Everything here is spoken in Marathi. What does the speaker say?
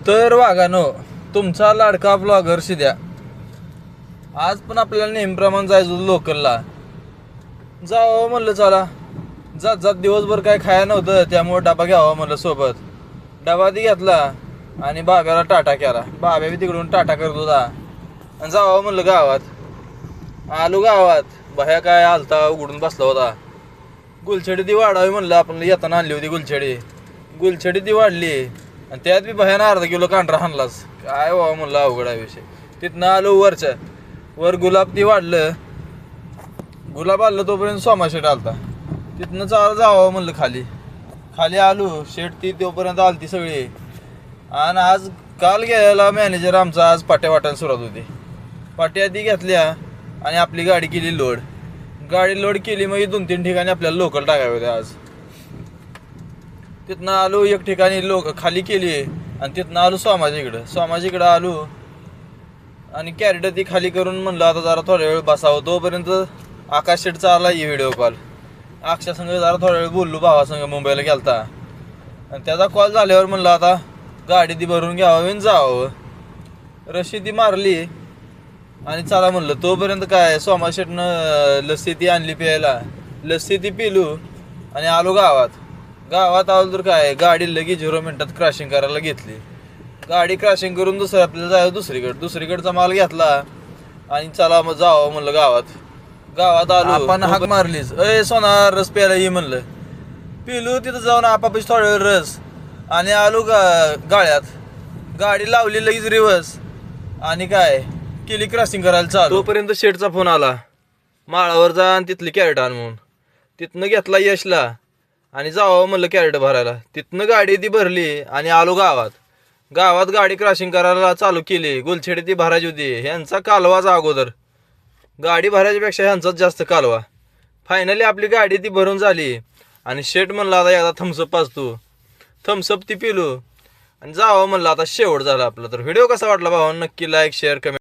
तर वागानो तुमचा लाडका ब्लॉगर शिद्या आज पण आपल्याला नेहमीप्रमाणे जायचं लोकलला जावं म्हणलं. चला जात जात दिवसभर काय खाया नव्हतं त्यामुळे डबा घ्यावा म्हणलं सोबत. डबा ती घेतला आणि बाब्याला टाटा केला. बाब्या बी तिकडून टाटा करत होता आणि जावं म्हणलं गावात. आलो गावात. बाह्या काय आलता उघडून बसला होता. गुलछडी ती वाढावी म्हणलं. आपण येताना आणली होती गुलछडी ती वाढली आणि त्यात बी भयानं अर्धा किलो कांढरा हाणलाच. काय व्हावं म्हणलं अवघड आहे विषय. तिथनं आलो वर गुलाब ती वाढलं. गुलाब आलं तोपर्यंत सोमाशेट आलता. तिथनं जावं म्हणलं खाली आलो. शेट ती तोपर्यंत आलती सगळी. आणि आज काल घ्यायला मॅनेजर आमचा आज पाट्या वाटायला सुरुवात होती. पाट्या ती घेतल्या आणि आपली गाडी केली लोड केली. मग 2-3 ठिकाणी आपल्याला लोकल टाकावे होते आज. तिथनं आलो एक ठिकाणी खाली केली आणि तिथनं आलो सोमाजीकडं आलो आणि कॅरेट ती खाली करून म्हणलं आता जरा थोड्या वेळ बसावं. तोपर्यंत आकाश शेटचा आला व्हिडिओ कॉल. अक्षासंग जरा थोड्या वेळ बोललो. भावासंग मुंबईला गेलता आणि त्याचा कॉल झाल्यावर म्हणलं आता गाडी ती भरून घ्यावं आणि जावं. रशी ती मारली आणि चला म्हणलं. तोपर्यंत काय सोमा शेटनं लस्सी ती आणली प्यायला. लस्सी ती पिलू आणि आलो गावात आलो तर काय गाडी लगेच 0 मिनिटात क्रॉसिंग करायला घेतली. गाडी क्रॉसिंग करून आपल्याला जायचं दुसरीकडचा माल घेतला आणि चला मग जावं म्हणलं गावात आलो. आपण हाक मारलीच अय सोना रस प्यायला ये म्हणलं. पिलू तिथं जाऊन आपापच थोड्या वेळ रस आणि आलो गाळ्यात. गाडी लावली लगेच रिवर्स आणि काय केली क्रॉसिंग करायला चालू. तोपर्यंत शेटचा फोन आला माळावर जा आणि तिथली कॅरेट आण म्हणून. तिथनं घेतला यशला आणि जावं म्हणलं कॅरेट भरायला. तिथनं गाडी ती भरली आणि आलो गावात गाडी क्रॉसिंग करायला चालू केली. गुलछडी ती भरायची होती. ह्यांचा कालवाचा अगोदर गाडी भरायच्यापेक्षा ह्यांचाच जास्त कालवा. फायनली आपली गाडी ती भरून झाली आणि शेट म्हणलं आता एकदा थम्सअप पाजतो. थम्सअप ती पिलो आणि जावं म्हणलं आता शेवट झाला आपला. तर व्हिडिओ कसा वाटला भावा नक्की लाईक शेअर कमेंट